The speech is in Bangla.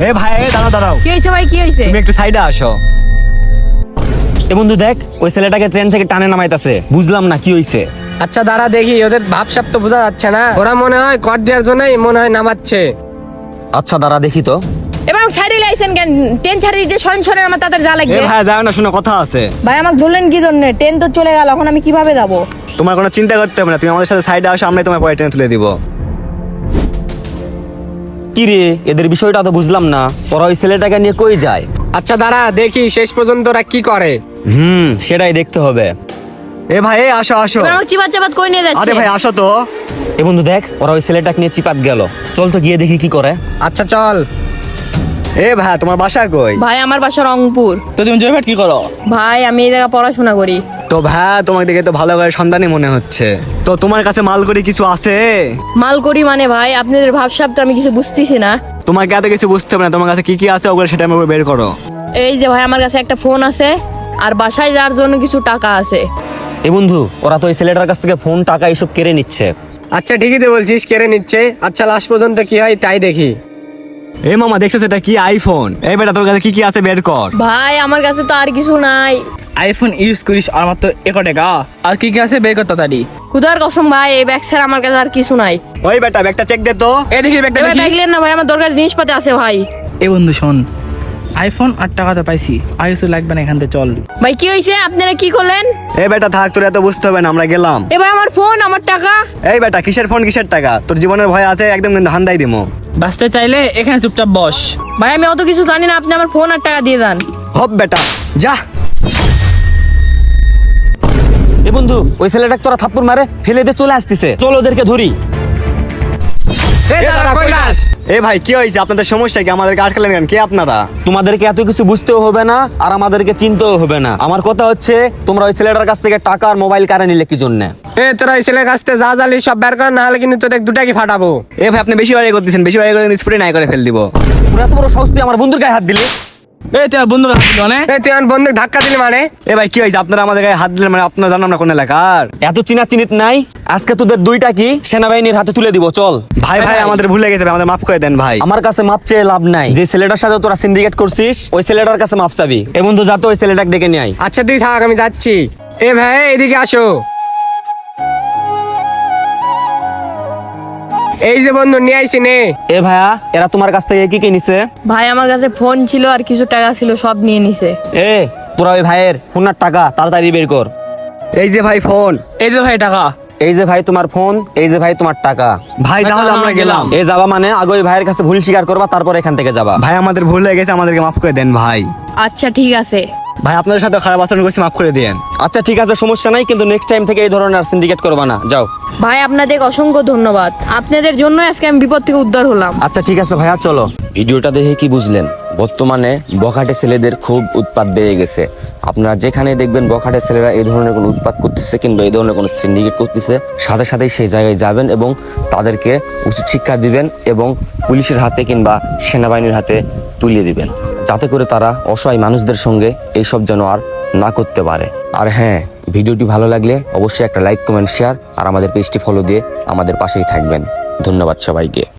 এ ভাই দাঁড়াও দাঁড়াও, কি হয়েছে ভাই, কি হয়েছে? তুমি একটু সাইডে আসো। এ বন্ধু দেখ, ওই ছেলেটাকে ট্রেন থেকে টানে নামাইতাছে, বুঝলাম না কি হইছে। আচ্ছা দাঁড়া দেখি, ওদের ভাবসাব তো বোঝা যাচ্ছে না, ওরা মনে হয় কর দেওয়ার জন্যই মনে হয় নামাচ্ছে। আচ্ছা দাঁড়া দেখি তো। এবার আমাকে ছাড়িয়ে লাইছেন কেন? ট্রেন ছাড়িয়ে দিতে সরেন সরেন, আমার তাদের যা এ লাগবে। ভাই যাও না, শোনো কথা আছে। ভাই আমাকে ধরলেন কি জন্য? ট্রেন তো চলে গেল, এখন আমি কিভাবে যাবো? তোমার কোনো চিন্তা করতে হবে না, তুমি আমাদের সাথে সাইডে আসো, আমরা তোমার পরে ট্রেনে তুলে দিব। কি রে, এদের বিষয়টা তো বুঝলাম না, ওরা ওই ছেলেটাকে নিয়ে কই যায়? আচ্ছা দাঁড়া দেখি শেষ পর্যন্ত ওরা কি করে। সেটাই দেখতে হবে। এ ভাই আসো আসো। এবার আমাকে চিপাত চাপাত কই নিয়ে আরে যাচ্ছে? ভাই আসো তো। এ বন্ধু দেখ, ওরা ওই ছেলেটাকে নিয়ে চিপাত গেল, চল তো গিয়ে দেখি কি করে। আচ্ছা চল। এ ভাই তোমার বাসা কই? ভাই আমার বাসা রংপুর। তো তুমি জয়ভাট কি করো? ভাই আমি এই জায়গায় পড়াশোনা করি। তো ভাই তোমাকে দেখে তো ভালো করে সন্তানই মনে হচ্ছে, তো তোমার কাছে মাল করি কিছু আছে? মাল করি মানে ভাই, আপনাদের ভাবসাব তো আমি কিছু বুঝতেছি না। তোমাকে এত কিছু বুঝতে হবে না, তোমার কাছে কি কি আছে ওগুলো সেটা আমাকে বের করো। এই যে ভাই আমার কাছে একটা ফোন আছে, আর বাসায় যাওয়ার জন্য কিছু টাকা আছে। এ বন্ধু, ওরা তো ওই ছেলেটার কাছ থেকে ফোন টাকা এসব কেড়ে নিচ্ছে। আচ্ছা ঠিকই তো বলছিস, কেড়ে নিচ্ছে। আচ্ছা লাস্ট পর্যন্ত কি হয় তাই দেখি। এ মামা দেখছো সেটা কি আইফোন? এই বেটা তোর কাছে কি কি আছে বের কর। ভাই আমার কাছে তো আর কিছু নাই। আইফোন ইউজ করিস আর মাত্র 1 টাকা, আর কি কি আছে বের কর তাড়াতাড়ি। খুদার কসম ভাই, এই ব্যাগ ছাড়া আমার কাছে আর কিছু নাই। ওই বেটা ব্যাগটা চেক দে তো। এই দেখি ব্যাগটা এবার দেখি। ব্যাগ নেন না ভাই, আমার দরকার জিনিসপাতি আছে ভাই। এ বন্ধু শোন, আইফোন 8 টাকাতে পাইছি, আর কিছু লাগবে না, এখান থেকে চল। ভাই কি হয়েছে? আপনারা কি করলেন? এই বেটা থাক, তোর এত বুঝতে হবে না, আমরা গেলাম। এবার আমার ফোন, আমার টাকা। এই বেটা কিসের ফোন কিসের টাকা? তোর জীবনের ভয় আছে একদম, কিন্তু হান্দাই দিমো। বাঁচতে চাইলে এখানে চুপচাপ বস। ভাই আমি অত কিছু জানি না, আপনি আমার ফোন আর টাকা দিয়ে দেন। হপ বেটা যা। এ বন্ধু, ওই ছেলেটাকে তোরা থাপ্পড় মারে ফেলে দিয়ে চলে আসতেছে, চল ওদেরকে ধরি। দাঁড়া, কই যাস? এ ভাই কি হয়েছে? আপনাদের সমস্যা কি? আমাদেরকে আটকালেন কেন? কে আপনারা? তোমাদেরকে এত কিছু বুঝতেও হবে না, আর আমাদেরকে চিনতেও হবে না। আমার কথা হচ্ছে, তোমরা ওই ছেলেটার কাছ থেকে টাকা আর মোবাইল কারে নিলে কি জন্য? তোরা এই ছেলের কাছ থেকে যা জালি সব বের কর, না হলে কিন্তু তোদের দুটাকে ফাটাবো। এ ভাই আপনি বেশি বাড়ি করতেছেন, বেশি বাড়ি করে স্প্রে নাই করে ফেল দিব। পুরো এত বড় সাহস তুই আমার বন্ধুর গায়ে হাত দিলি? এই তুই বন্ধু মানে তুই আমার বন্ধুকে ধাক্কা দিলি মানে? এ ভাই কি হয়েছে? আপনারা আমাদের গায়ে হাত দিলেন মানে? আপনারা জানেন আমরা কোন এলাকার? এত চিনা চিনিত নাই, আজকে তোদের দুইটা কি সেনাবাহিনীর হাতে তুলে দিব, চল। ভাই ভাই আমাদের ভুলে গেছে ভাই, আমাদের মাফ করে দেন ভাই। আমার কাছে মাপ চেয়ে লাভ নাই, যে ছেলেটার সাথে তোরা সিন্ডিকেট করছিস ওই ছেলেটার কাছে মাপ চাবি। এ বন্ধু যা তো ওই ছেলেটাকে ডেকে নিয়ে আয়। আচ্ছা তুই থাক, আমি যাচ্ছি। এ ভাই এদিকে আসো। এই যে বন্ধু নিয়ে আইছি নে। এ ভাইয়া, এরা তোমার কাছ থেকে কি কি নিছে? ভাই আমার কাছে ফোন ছিল আর কিছু টাকা ছিল, সব নিয়ে নিছে। এ তোরা ওই ভাইয়ের ফোনের টাকা তাড়াতাড়ি বের কর। এই যে ভাই ফোন। এই যে ভাই টাকা। এই যে ভাই তোমার ফোন, এই যে ভাই তোমার টাকা। ভাই তাহলে আমরা গেলাম। এ যাবা মানে আগে ওই ভাইয়ের কাছে ভুল স্বীকার করবা, তারপর এখান থেকে যাবা। ভাই আমাদের ভুল হয়ে গেছে, আমাদেরকে মাফ করে দেন ভাই। আচ্ছা ঠিক আছে। ভাই আপনাদের সাথে খারাপ আচরণ করছি, মাফ করে দেন। আচ্ছা ঠিক আছে, সমস্যা নাই, কিন্তু নেক্সট টাইম থেকে এই ধরনের সিন্ডিকেট করবা না, যাও। ভাই আপনাদের অসংখ্য ধন্যবাদ, আপনাদের জন্য আজকে আমি বিপদ থেকে উদ্ধার হলাম। আচ্ছা ঠিক আছে ভাইয়া, চলো। ভিডিওটা দেখে কি বুঝলেন? বর্তমানে বখাটে ছেলেদের খুব উৎপাত বেড়ে গেছে। আপনারা যেখানে দেখবেন বখাটে ছেলেরা এই ধরনের কোনো উৎপাত করতেছে কিংবা এই ধরনের কোনো সিন্ডিকেট করতেছে, সাথে সাথেই সেই জায়গায় যাবেন এবং তাদেরকে উচিত শিক্ষা দিবেন এবং পুলিশের হাতে কিংবা সেনাবাহিনীর হাতে তুলে দিবেন, যাতে করে তারা অসহায় মানুষদের সঙ্গে এইসব যেন আর না করতে পারে। আর হ্যাঁ, ভিডিওটি ভালো লাগলে অবশ্যই একটা লাইক, কমেন্ট, শেয়ার আর আমাদের পেজটি ফলো দিয়ে আমাদের পাশেই থাকবেন। ধন্যবাদ সবাইকে।